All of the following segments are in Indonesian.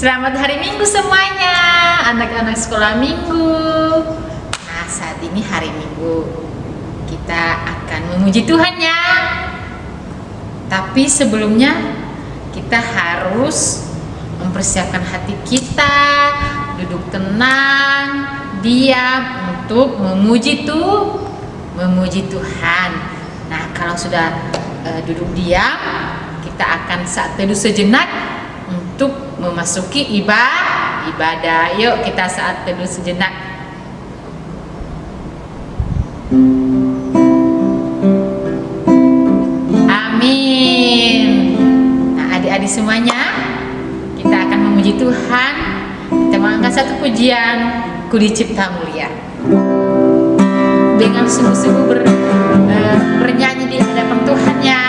Selamat hari Minggu semuanya, anak-anak sekolah Minggu. Nah, saat ini hari Minggu, kita akan memuji Tuhan ya. Tapi sebelumnya kita harus mempersiapkan hati kita, duduk tenang, diam untuk memuji Tuhan. Nah, kalau sudah duduk diam, kita akan saat teduh sejenak untuk memasuki ibadah. Yuk kita saat teduh sejenak. Amin. Nah, adik-adik semuanya, kita akan memuji Tuhan. Kita mengangkat satu pujian, Ku Dicipta Mulia, dengan sungguh-sungguh bernyanyi di hadapan Tuhan ya.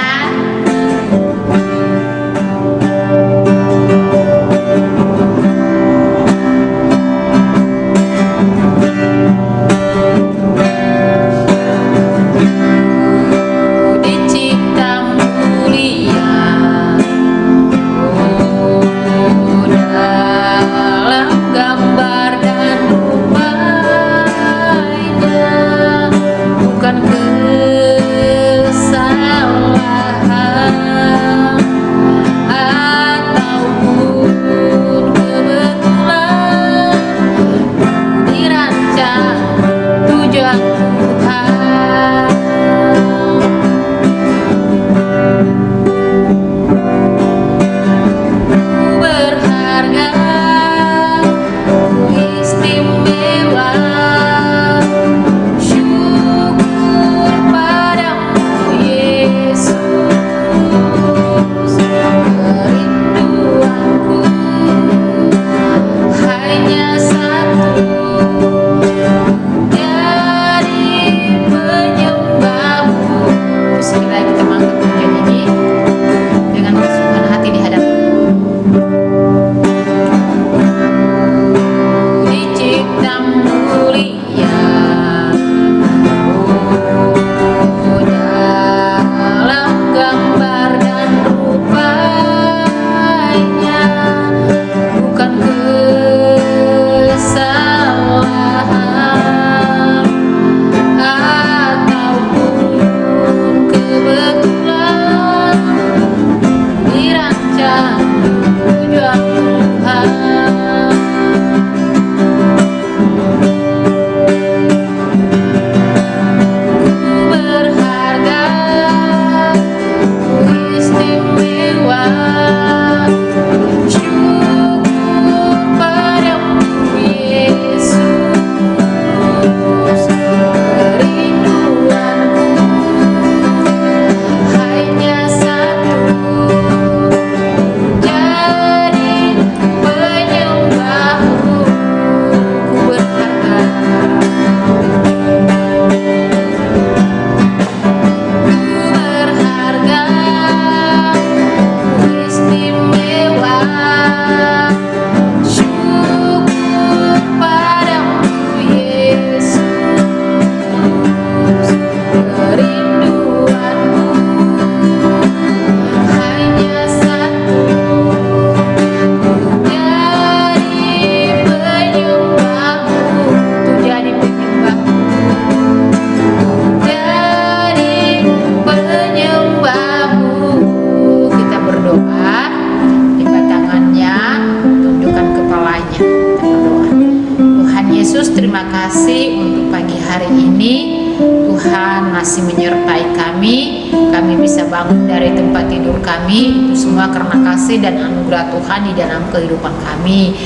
Terima kasih untuk pagi hari ini. Tuhan masih menyertai kami. Kami bisa bangun dari tempat tidur kami. Itu semua karena kasih dan anugerah Tuhan di dalam kehidupan kami.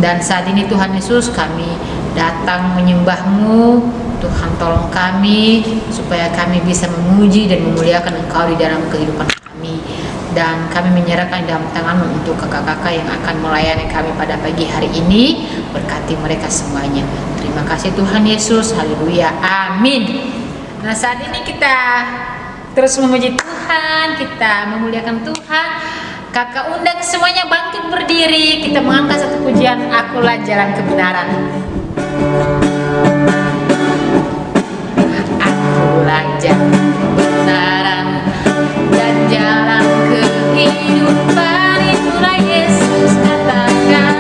Dan saat ini Tuhan Yesus, kami datang menyembah-Mu. Tuhan tolong kami supaya kami bisa memuji dan memuliakan Engkau di dalam kehidupan kami. Dan kami menyerahkan dalam tangan-Mu untuk kakak-kakak yang akan melayani kami pada pagi hari ini. Berkati mereka semuanya. Terima kasih Tuhan Yesus. Haleluya. Amin. Nah, saat ini kita terus memuji Tuhan, kita memuliakan Tuhan. Kakak undang semuanya bangkit berdiri. Kita mengangkat satu pujian, Akulah Jalan Kebenaran. Akulah jalan kebenaran dan jalan kehidupan, itulah Yesus katakan.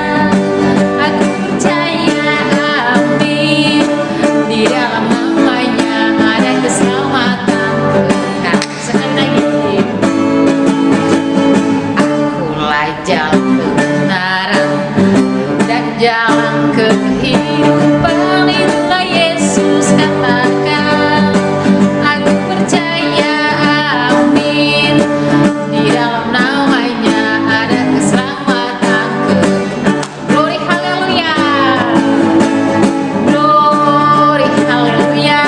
jalan kehidupan, itulah Yesus katakan. Aku percaya, amin. Di dalam namanya ada keselamatan. Glory haleluya, glory haleluya,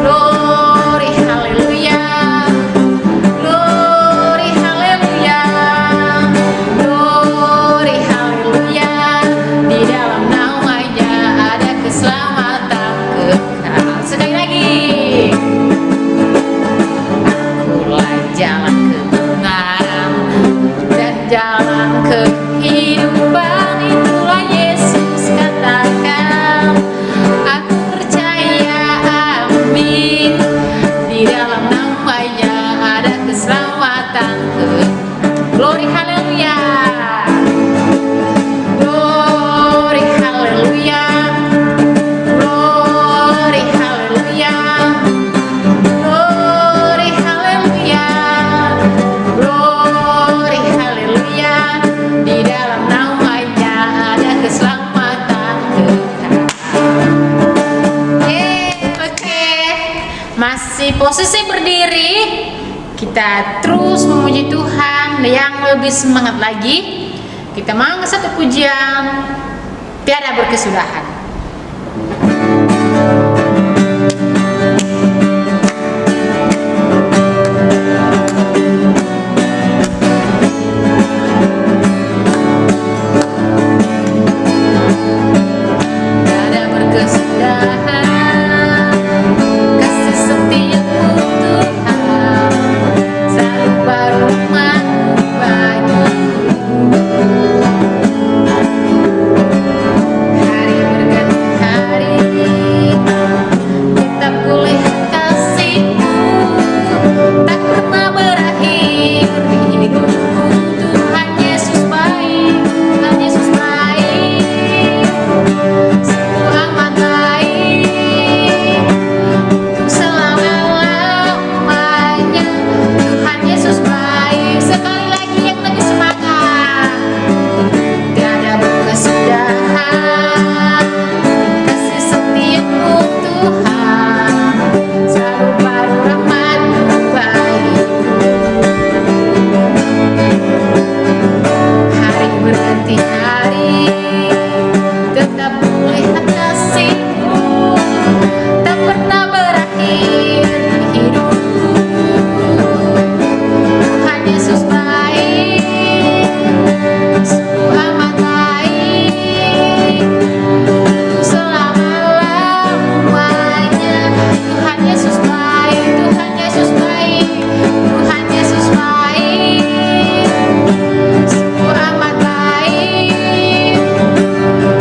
glory haleluya, glory haleluya, glory haleluya. Di dalam namanya ada keselamatan kekal. Sekali lagi. Akulah jalan kebenaran dan jalan kehidupan, itulah Yesus katakan. Aku percaya, amin. Di dalam namanya ada keselamatan. Glory haleluya, glory haleluya, glory haleluya, glory haleluya, glory haleluya. Di dalam namanya ada keselamatan kekal. Oke. Masih posisi berdiri. Kita terus memuji Tuhan yang lebih semangat lagi. Kita mengangkat satu pujian, tiada berkesudahan. Tiada berkesudahan, kasih setiamu Tuhan, selalu baru bagiku. Hari berganti hari, tetap kulihat kasih-Mu, tak pernah berakhir di hidupku. Tuhan Yesus baik, Tuhan Yesus baik, sungguh amat baik, untuk selama-lamanya. Tuhan Yesus baik. Sekali lagi yang lebih semangat. Tiada berkesudahan, kasih setiamu Tuhan, selalu baru rahmat-Mu bagiku. Hari berganti hari, tetap melihat kasih-Mu, tak pernah berakhir di hidupku. Tuhan Yesus baik, sungguh amat baik, untuk selama-lamanya. Tuhan Yesus baik, Tuhan Yesus baik, Tuhan Yesus baik, sungguh amat baik,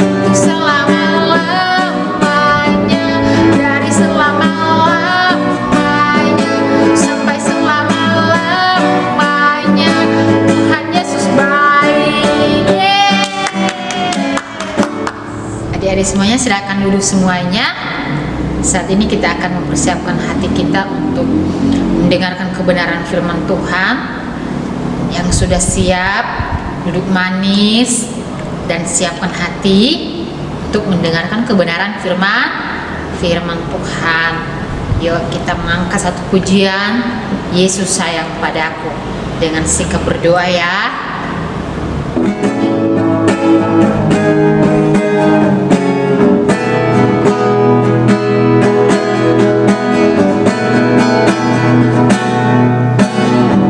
untuk selama-lamanya. Dari selama-lamanya sampai selama-lamanya, Tuhan Yesus baik. Adik-adik semuanya, silakan duduk semuanya. Saat ini kita akan mempersiapkan hati kita untuk mendengarkan kebenaran firman Tuhan. Yang sudah siap, duduk manis dan siapkan hati untuk mendengarkan kebenaran firman Tuhan. Yuk kita mengangkat satu pujian, Yesus sayang padaku, dengan sikap berdoa ya.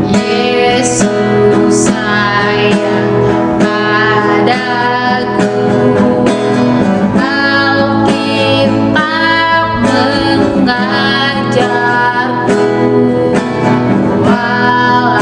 Yesus sayang padaku, Alkitab mengajarku, walau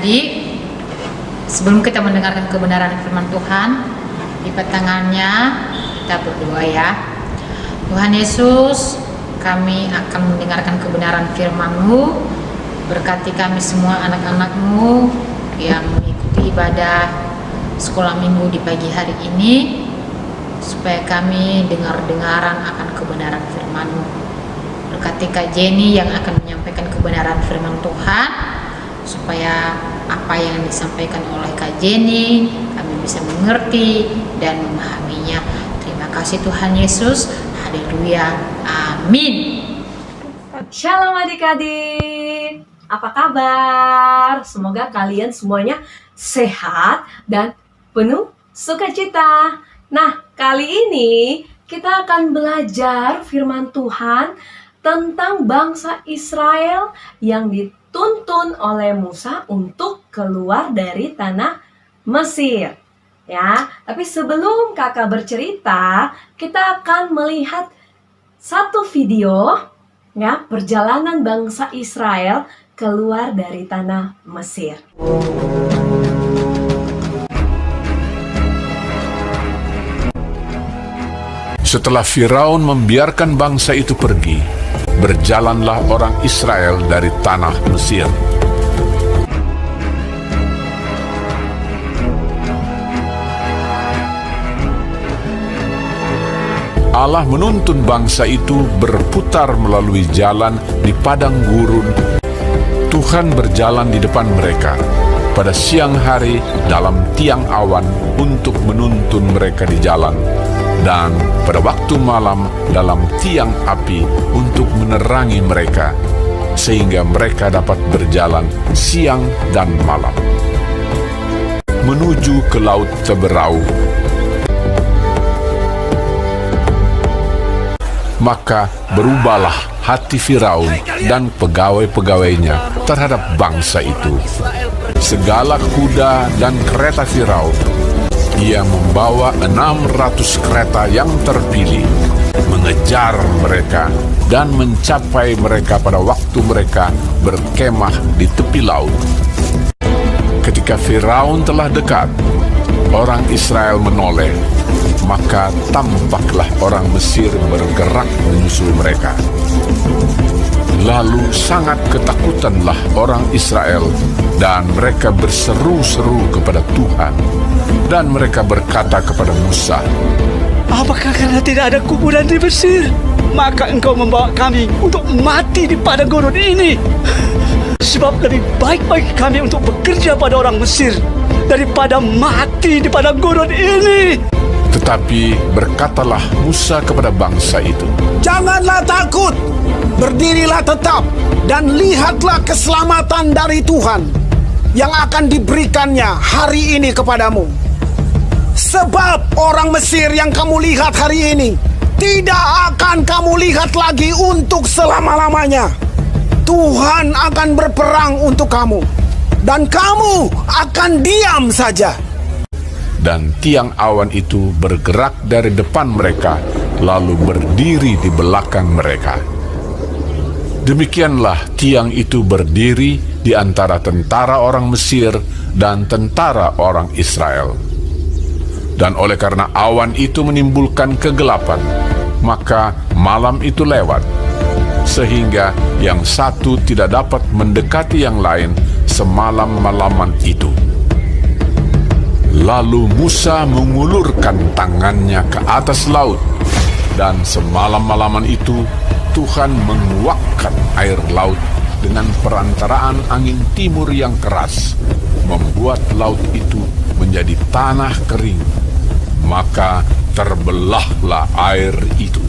adik-adik, sebelum kita mendengarkan kebenaran firman Tuhan, lipat tangannya, kita berdoa ya. Tuhan Yesus, kami akan mendengarkan kebenaran firman-Mu. Berkati kami semua anak-anak-Mu yang mengikuti ibadah sekolah minggu di pagi hari ini, supaya kami dengar-dengaran akan kebenaran firman-Mu. Berkati Kak Jenny yang akan menyampaikan kebenaran firman Tuhan, supaya apa yang disampaikan oleh Kak Jenny kami bisa mengerti dan memahaminya. Terima kasih Tuhan Yesus. Haleluya. Amin. Shalom adik-adik, apa kabar? Semoga kalian semuanya sehat dan penuh sukacita. Nah, kali ini kita akan belajar firman Tuhan tentang bangsa Israel yang dituntun oleh Musa untuk keluar dari tanah Mesir. Ya, tapi sebelum kakak bercerita, kita akan melihat satu video ya, perjalanan bangsa Israel keluar dari tanah Mesir. Setelah Firaun membiarkan bangsa itu pergi, berjalanlah orang Israel dari tanah Mesir. Allah menuntun bangsa itu berputar melalui jalan di padang gurun. Tuhan berjalan di depan mereka pada siang hari dalam tiang awan untuk menuntun mereka di jalan, dan pada waktu malam dalam tiang api untuk menerangi mereka, sehingga mereka dapat berjalan siang dan malam menuju ke Laut Teberau. Maka berubahlah hati Firaun dan pegawai-pegawainya terhadap bangsa itu. Segala kuda dan kereta Firaun, ia membawa 600 kereta yang terpilih, mengejar mereka dan mencapai mereka pada waktu mereka berkemah di tepi laut. Ketika Firaun telah dekat, orang Israel menoleh, maka tampaklah orang Mesir bergerak menyusul mereka. Lalu sangat ketakutanlah orang Israel, dan mereka berseru-seru kepada Tuhan, dan mereka berkata kepada Musa, "Apakah karena tidak ada kuburan di Mesir, maka engkau membawa kami untuk mati di padang gurun ini? Sebab lebih baik bagi kami untuk bekerja pada orang Mesir daripada mati di padang gurun ini." Tetapi berkatalah Musa kepada bangsa itu, "Janganlah takut, berdirilah tetap, dan lihatlah keselamatan dari Tuhan yang akan diberikannya hari ini kepadamu. Sebab orang Mesir yang kamu lihat hari ini tidak akan kamu lihat lagi untuk selama-lamanya. Tuhan akan berperang untuk kamu, dan kamu akan diam saja." Dan tiang awan itu bergerak dari depan mereka, lalu berdiri di belakang mereka. Demikianlah tiang itu berdiri di antara tentara orang Mesir dan tentara orang Israel. Dan oleh karena awan itu menimbulkan kegelapan, maka malam itu lewat, sehingga yang satu tidak dapat mendekati yang lain semalam-malaman itu. Lalu Musa mengulurkan tangannya ke atas laut, dan semalam-malaman itu Tuhan menguakkan air laut dengan perantaraan angin timur yang keras, membuat laut itu menjadi tanah kering. Maka terbelahlah air itu.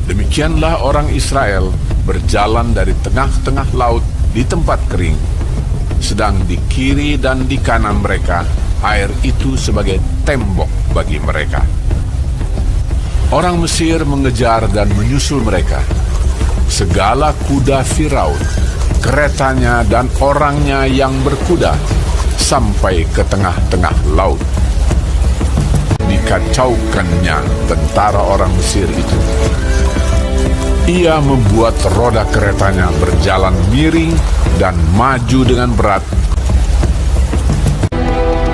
Demikianlah orang Israel berjalan dari tengah-tengah laut di tempat kering, sedang di kiri dan di kanan mereka air itu sebagai tembok bagi mereka. Orang Mesir mengejar dan menyusul mereka. Segala kuda Firaun, keretanya dan orangnya yang berkuda, sampai ke tengah-tengah laut. Dikacaukannya tentara orang Mesir itu. Ia membuat roda keretanya berjalan miring dan maju dengan berat.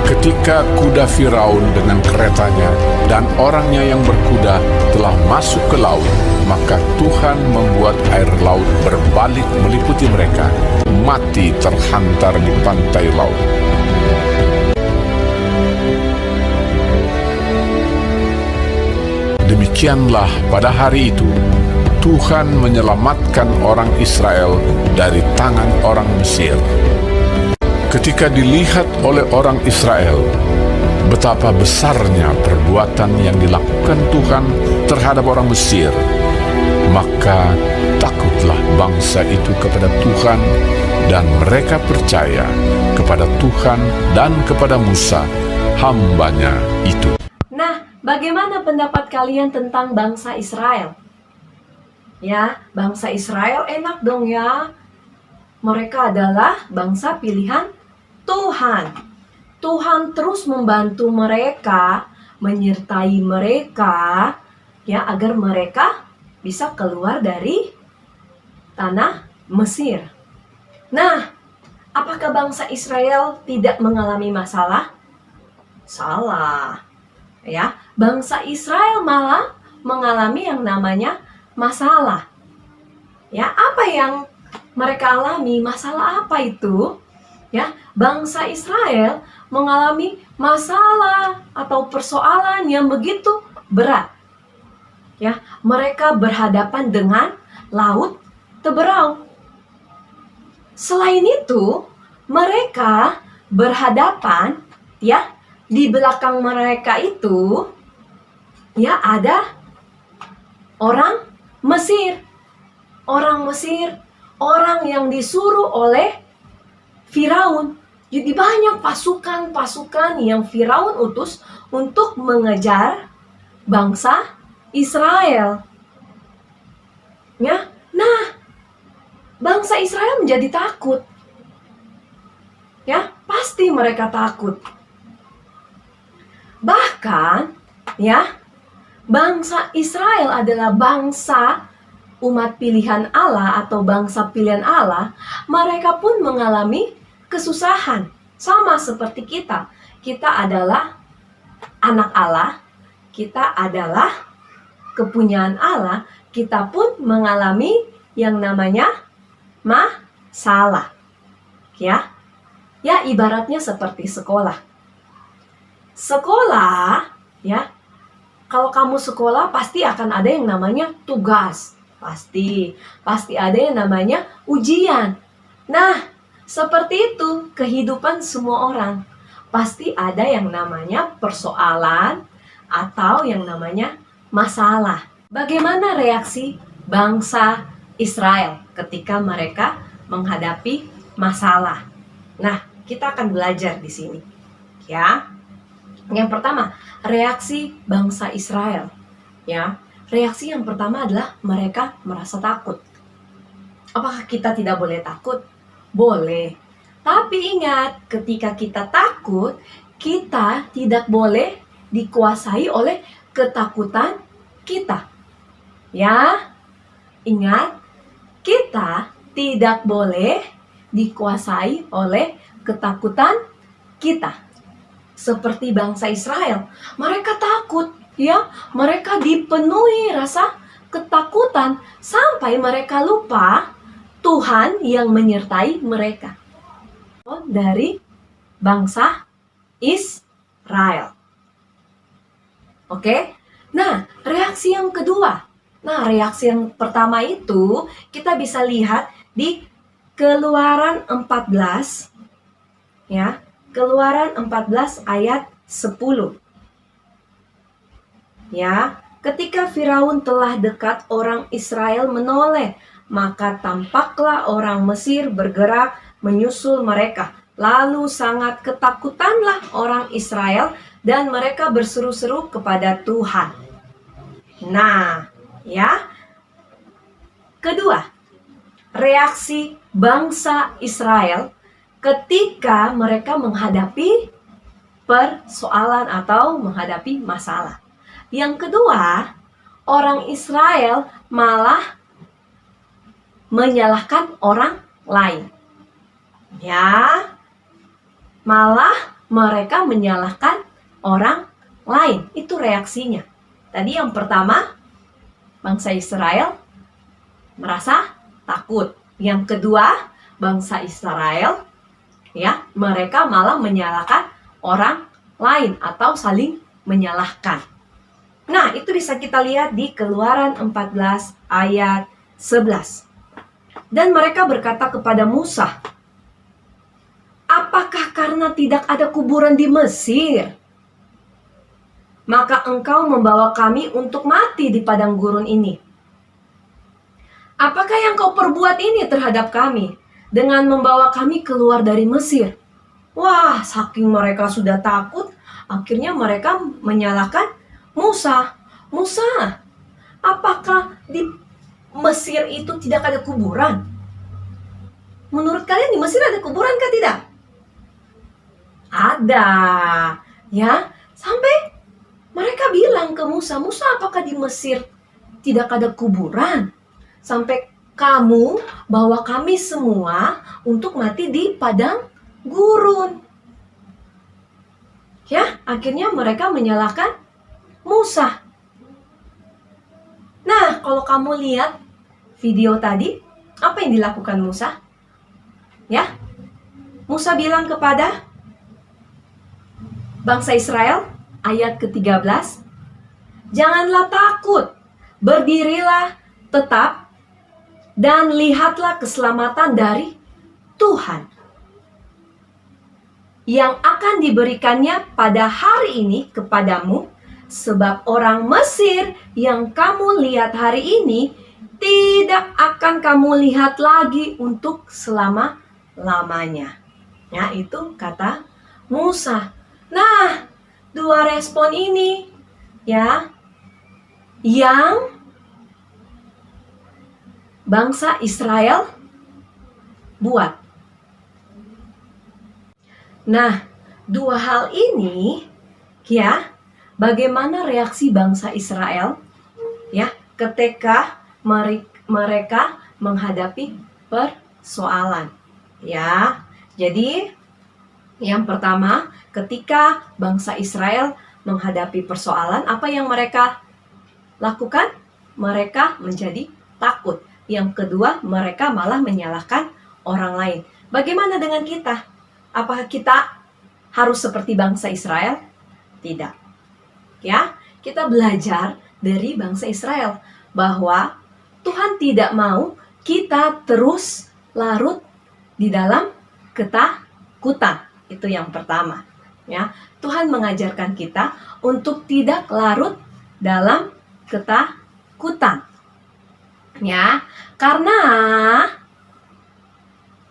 Ketika kuda Firaun dengan keretanya dan orangnya yang berkuda telah masuk ke laut, maka Tuhan membuat air laut berbalik meliputi mereka, mati terhantar di pantai laut. Demikianlah pada hari itu, Tuhan menyelamatkan orang Israel dari tangan orang Mesir. Ketika dilihat oleh orang Israel betapa besarnya perbuatan yang dilakukan Tuhan terhadap orang Mesir, maka takutlah bangsa itu kepada Tuhan, dan mereka percaya kepada Tuhan dan kepada Musa, hambanya itu. Nah, bagaimana pendapat kalian tentang bangsa Israel? Ya, bangsa Israel enak dong ya. Mereka adalah bangsa pilihan Tuhan. Tuhan terus membantu mereka, menyertai mereka, ya, agar mereka bisa keluar dari tanah Mesir. Nah, apakah bangsa Israel tidak mengalami masalah? Salah. Ya, bangsa Israel malah mengalami yang namanya masalah. Ya, apa yang mereka alami? Masalah apa itu? Ya, bangsa Israel mengalami masalah atau persoalan yang begitu berat. Ya, mereka berhadapan dengan laut Teberau. Selain itu, mereka berhadapan, ya, di belakang mereka itu, ya, ada orang Mesir. Orang Mesir, orang yang disuruh oleh Firaun. Jadi banyak pasukan-pasukan yang Firaun utus untuk mengejar bangsa Israel. Ya, nah, bangsa Israel menjadi takut. Ya, pasti mereka takut. Bahkan, ya, bangsa Israel adalah bangsa umat pilihan Allah atau bangsa pilihan Allah. Mereka pun mengalami kesusahan, sama seperti kita. Kita adalah anak Allah, kita adalah kepunyaan Allah, kita pun mengalami yang namanya masalah. Ya, ya, ibaratnya seperti sekolah. Sekolah, ya, kalau kamu sekolah pasti akan ada yang namanya tugas. Pasti ada yang namanya ujian. Nah, seperti itu kehidupan semua orang. Pasti ada yang namanya persoalan atau yang namanya masalah. Bagaimana reaksi bangsa Israel ketika mereka menghadapi masalah? Nah, kita akan belajar di sini. Ya. Yang pertama, reaksi bangsa Israel. Ya. Reaksi yang pertama adalah mereka merasa takut. Apakah kita tidak boleh takut? Boleh. Tapi ingat, ketika kita takut, kita tidak boleh dikuasai oleh ketakutan kita. Ya, ingat, kita tidak boleh dikuasai oleh ketakutan kita. Seperti bangsa Israel, mereka takut, ya, mereka dipenuhi rasa ketakutan sampai mereka lupa Tuhan yang menyertai mereka. Dari bangsa Israel. Oke? Nah, reaksi yang kedua. Nah, reaksi yang pertama itu kita bisa lihat di Keluaran 14. Ya, Keluaran 14 ayat 10. Ya, ketika Firaun telah dekat, orang Israel menoleh, maka tampaklah orang Mesir bergerak menyusul mereka. Lalu sangat ketakutanlah orang Israel dan mereka berseru-seru kepada Tuhan. Nah, ya. Kedua, reaksi bangsa Israel ketika mereka menghadapi persoalan atau menghadapi masalah. Yang kedua, orang Israel malah menyalahkan orang lain. Ya, malah mereka menyalahkan orang lain. Itu reaksinya. Tadi yang pertama, bangsa Israel merasa takut. Yang kedua, bangsa Israel ya, mereka malah menyalahkan orang lain atau saling menyalahkan. Nah, itu bisa kita lihat di Keluaran 14 ayat 11. Dan mereka berkata kepada Musa, "Apakah karena tidak ada kuburan di Mesir, maka engkau membawa kami untuk mati di padang gurun ini? Apakah yang kau perbuat ini terhadap kami dengan membawa kami keluar dari Mesir?" Wah, saking mereka sudah takut, akhirnya mereka menyalahkan Musa. "Musa, apakah di Mesir itu tidak ada kuburan? Menurut kalian di Mesir ada kuburan kah tidak?" Ada. Ya, sampai mereka bilang ke Musa, "Musa, apakah di Mesir tidak ada kuburan? Sampai kamu bawa kami semua untuk mati di padang gurun." Ya, akhirnya mereka menyalahkan Musa. Nah, kalau kamu lihat video tadi, apa yang dilakukan Musa? Ya, Musa bilang kepada bangsa Israel, ayat ke-13, "Janganlah takut, berdirilah tetap, dan lihatlah keselamatan dari Tuhan yang akan diberikannya pada hari ini kepadamu, sebab orang Mesir yang kamu lihat hari ini tidak akan kamu lihat lagi untuk selama-lamanya." Ya, itu kata Musa. Nah, dua respon ini ya yang bangsa Israel buat. Nah, dua hal ini ya, bagaimana reaksi bangsa Israel ya ketika mereka menghadapi persoalan ya. Jadi yang pertama, ketika bangsa Israel menghadapi persoalan, apa yang mereka lakukan? Mereka menjadi takut. Yang kedua, mereka malah menyalahkan orang lain. Bagaimana dengan kita? Apakah kita harus seperti bangsa Israel? Tidak. Ya, kita belajar dari bangsa Israel bahwa Tuhan tidak mau kita terus larut di dalam ketakutan. Itu yang pertama. Ya, Tuhan mengajarkan kita untuk tidak larut dalam ketakutan. Ya, karena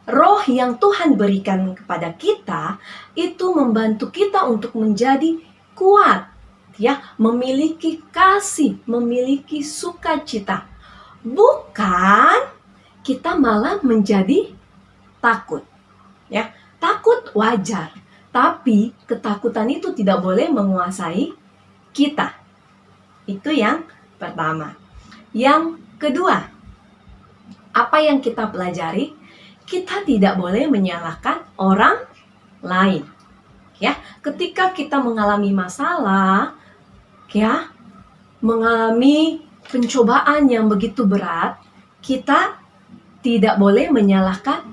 roh yang Tuhan berikan kepada kita itu membantu kita untuk menjadi kuat, ya, memiliki kasih, memiliki sukacita. Bukan kita malah menjadi takut. Ya, takut wajar, tapi ketakutan itu tidak boleh menguasai kita. Itu yang pertama. Yang kedua, apa yang kita pelajari? Kita tidak boleh menyalahkan orang lain. Ya, ketika kita mengalami masalah, ya, mengalami pencobaan yang begitu berat, kita tidak boleh menyalahkan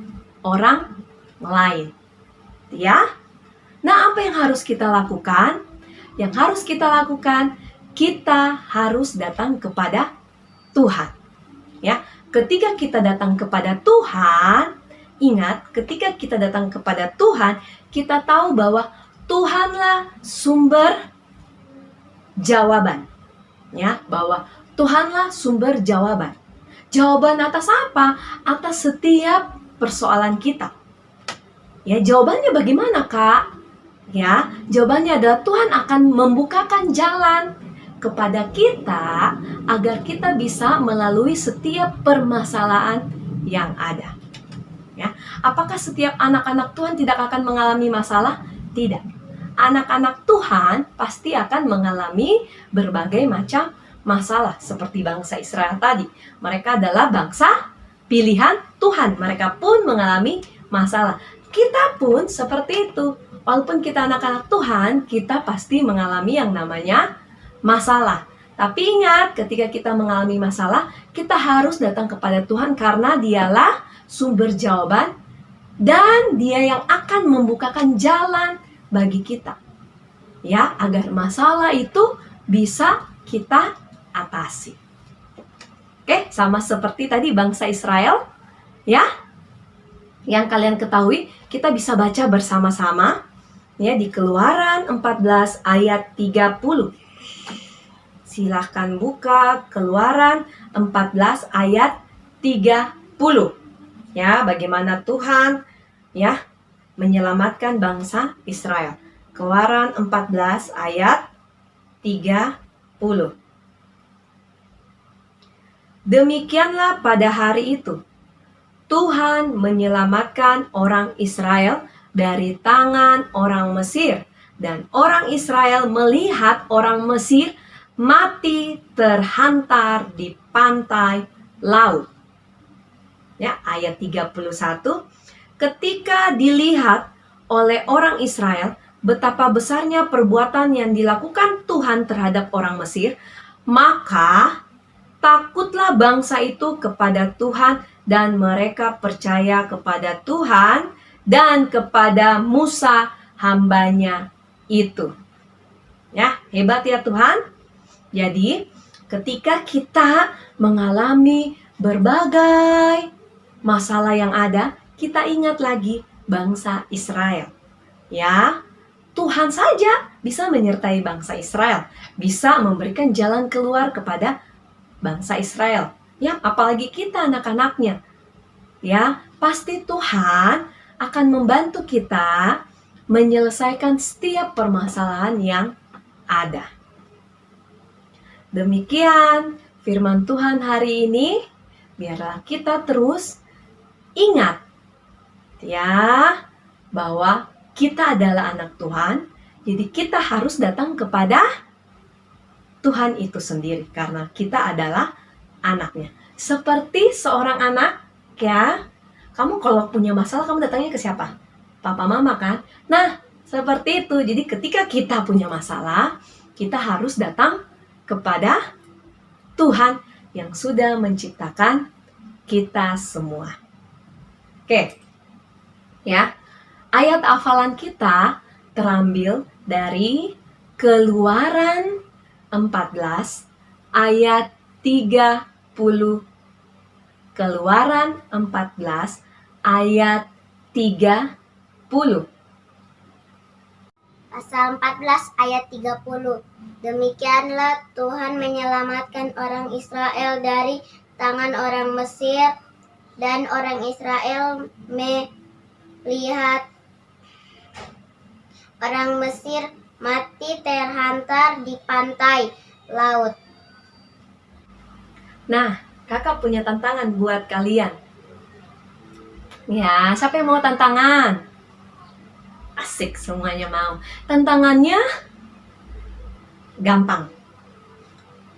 orang lain. Ya. Nah, apa yang harus kita lakukan? Yang harus kita lakukan, kita harus datang kepada Tuhan. Ya, ketika kita datang kepada Tuhan, ingat, ketika kita datang kepada Tuhan, kita tahu bahwa Tuhanlah sumber jawaban. Ya, bahwa Tuhanlah sumber jawaban. Jawaban atas apa? Atas setiap persoalan kita. Ya, jawabannya bagaimana, Kak? Ya, jawabannya adalah Tuhan akan membukakan jalan kepada kita agar kita bisa melalui setiap permasalahan yang ada. Ya, apakah setiap anak-anak Tuhan tidak akan mengalami masalah? Tidak. Anak-anak Tuhan pasti akan mengalami berbagai macam masalah seperti bangsa Israel tadi. Mereka adalah bangsa pilihan Tuhan. Mereka pun mengalami masalah. Kita pun seperti itu. Walaupun kita anak-anak Tuhan, kita pasti mengalami yang namanya masalah. Tapi ingat, ketika kita mengalami masalah, kita harus datang kepada Tuhan karena Dialah sumber jawaban dan Dia yang akan membukakan jalan bagi kita. Ya, agar masalah itu bisa kita atasi. Oke, sama seperti tadi bangsa Israel, ya. Yang kalian ketahui, kita bisa baca bersama-sama ya di Keluaran 14 ayat 30. Silahkan buka Keluaran 14 ayat 30. Ya, bagaimana Tuhan ya menyelamatkan bangsa Israel. Keluaran 14 ayat 30. Demikianlah pada hari itu, Tuhan menyelamatkan orang Israel dari tangan orang Mesir. Dan orang Israel melihat orang Mesir mati terhantar di pantai laut. Ya, ayat 31. Ketika dilihat oleh orang Israel betapa besarnya perbuatan yang dilakukan Tuhan terhadap orang Mesir, maka takutlah bangsa itu kepada Tuhan dan mereka percaya kepada Tuhan dan kepada Musa hambanya itu. Ya, hebat ya Tuhan. Jadi, ketika kita mengalami berbagai masalah yang ada, kita ingat lagi bangsa Israel. Ya, Tuhan saja bisa menyertai bangsa Israel, bisa memberikan jalan keluar kepada bangsa Israel. Ya, apalagi kita anak-anaknya. Ya, pasti Tuhan akan membantu kita menyelesaikan setiap permasalahan yang ada. Demikian firman Tuhan hari ini. Biarlah kita terus ingat ya bahwa kita adalah anak Tuhan. Jadi kita harus datang kepada Tuhan itu sendiri karena kita adalah anaknya. Seperti seorang anak ya, kamu kalau punya masalah kamu datangnya ke siapa? Papa mama kan? Nah, seperti itu. Jadi ketika kita punya masalah, kita harus datang kepada Tuhan yang sudah menciptakan kita semua. Oke. Ya. Ayat hafalan kita terambil dari Keluaran 14 ayat 30. Keluaran 14 ayat 30. Pasal 14 ayat 30. Demikianlah Tuhan menyelamatkan orang Israel dari tangan orang Mesir, dan orang Israel melihat orang Mesir mati terhantar di pantai laut. Nah, kakak punya tantangan buat kalian. Ya, siapa yang mau tantangan? Asik, semuanya mau. Tantangannya gampang.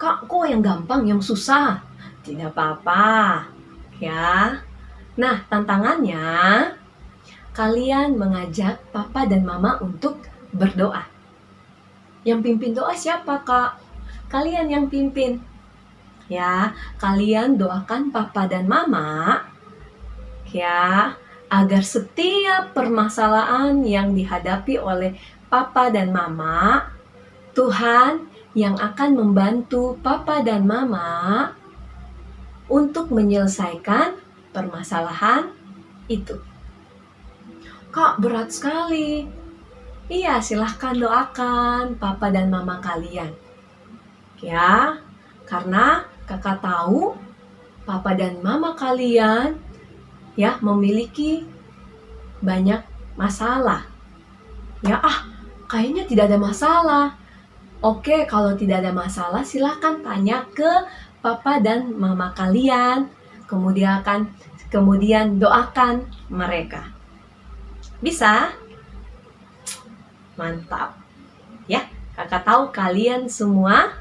Kok yang gampang, yang susah? Tidak apa-apa. Ya. Nah, tantangannya kalian mengajak papa dan mama untuk berdoa. Yang pimpin doa siapa, Kak? Kalian yang pimpin. Ya, kalian doakan papa dan mama ya, agar setiap permasalahan yang dihadapi oleh papa dan mama, Tuhan yang akan membantu papa dan mama untuk menyelesaikan permasalahan itu. Kak, berat sekali. Iya, silahkan doakan papa dan mama kalian. Ya, karena kakak tahu papa dan mama kalian ya memiliki banyak masalah. Ya, kayaknya tidak ada masalah. Oke, kalau tidak ada masalah silakan tanya ke papa dan mama kalian. Kemudian doakan mereka. Bisa? Mantap. Ya, kakak tahu kalian semua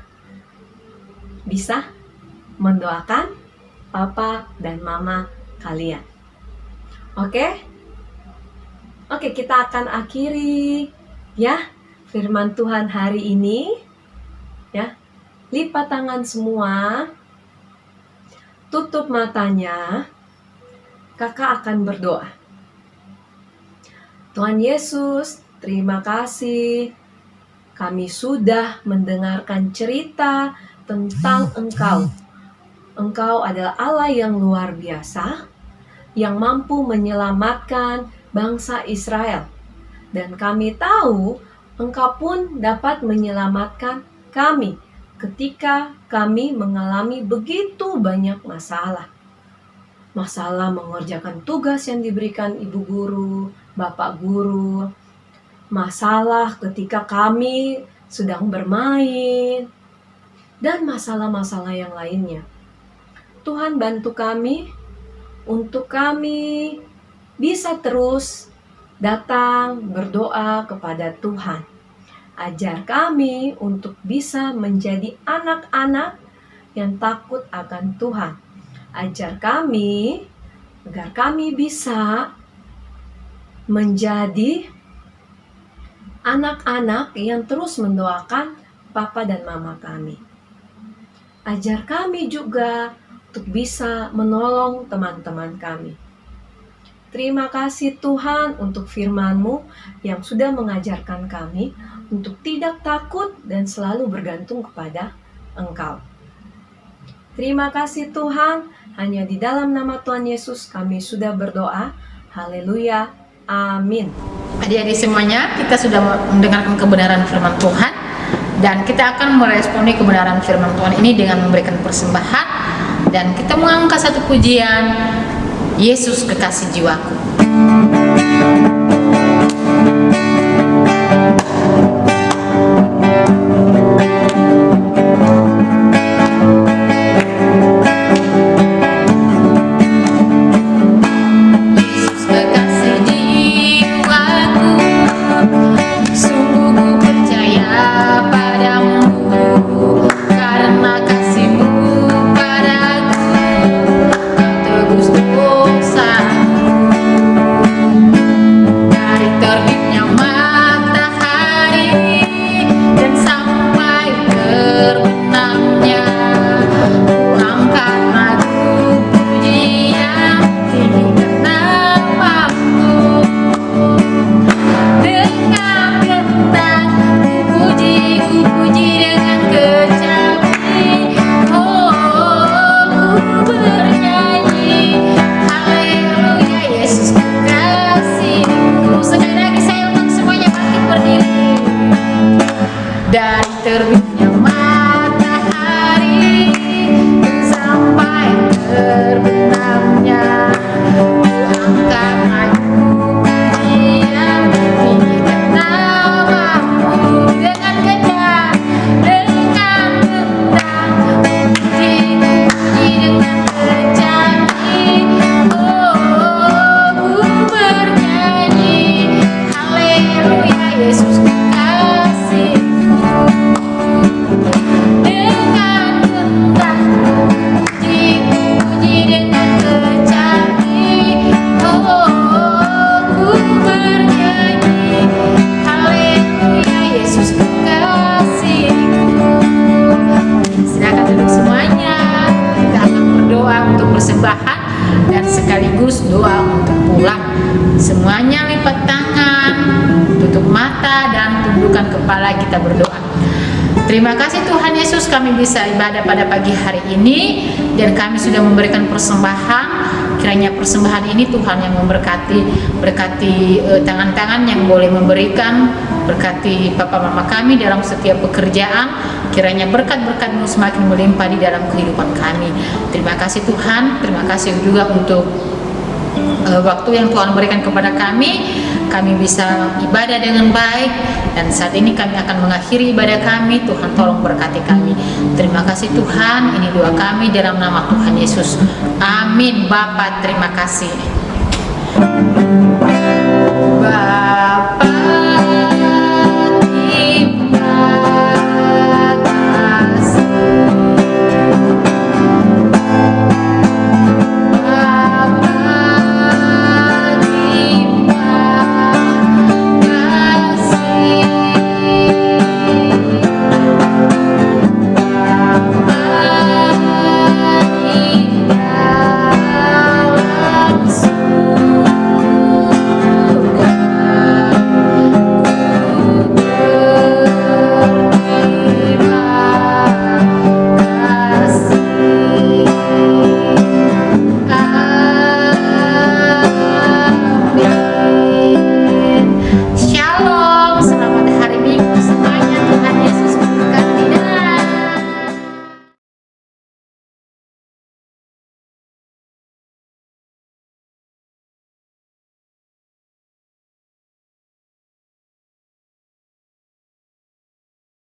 bisa mendoakan papa dan mama kalian. Oke? Oke, kita akan akhiri ya firman Tuhan hari ini. Ya. Lipat tangan semua. Tutup matanya. Kakak akan berdoa. Tuhan Yesus, terima kasih. Kami sudah mendengarkan cerita tentang Engkau. Engkau adalah Allah yang luar biasa, yang mampu menyelamatkan bangsa Israel. Dan kami tahu Engkau pun dapat menyelamatkan kami ketika kami mengalami begitu banyak masalah. Masalah mengerjakan tugas yang diberikan ibu guru, bapak guru. Masalah ketika kami sedang bermain. Dan masalah-masalah yang lainnya. Tuhan bantu kami untuk kami bisa terus datang berdoa kepada Tuhan. Ajar kami untuk bisa menjadi anak-anak yang takut akan Tuhan. Ajar kami agar kami bisa menjadi anak-anak yang terus mendoakan Papa dan Mama kami. Ajar kami juga untuk bisa menolong teman-teman kami. Terima kasih Tuhan untuk firman-Mu yang sudah mengajarkan kami untuk tidak takut dan selalu bergantung kepada Engkau. Terima kasih Tuhan, hanya di dalam nama Tuhan Yesus kami sudah berdoa. Haleluya, amin. Adik-adik semuanya, kita sudah mendengarkan kebenaran firman Tuhan dan kita akan meresponi kebenaran firman Tuhan ini dengan memberikan persembahan, dan kita mengangkat satu pujian, Yesus kekasih jiwaku. Semuanya lipat tangan, tutup mata, dan tundukkan kepala, kita berdoa. Terima kasih Tuhan Yesus, kami bisa ibadah pada pagi hari ini dan kami sudah memberikan persembahan. Kiranya persembahan ini Tuhan yang memberkati, berkati tangan-tangan yang boleh memberikan, berkati Papa Mama kami dalam setiap pekerjaan. Kiranya berkat-berkat-Mu semakin melimpah di dalam kehidupan kami. Terima kasih Tuhan, terima kasih juga untuk waktu yang Tuhan berikan kepada kami. Kami bisa ibadah dengan baik, dan saat ini kami akan mengakhiri ibadah kami. Tuhan tolong berkati kami. Terima kasih Tuhan, ini doa kami dalam nama Tuhan Yesus. Amin. Bapa, terima kasih.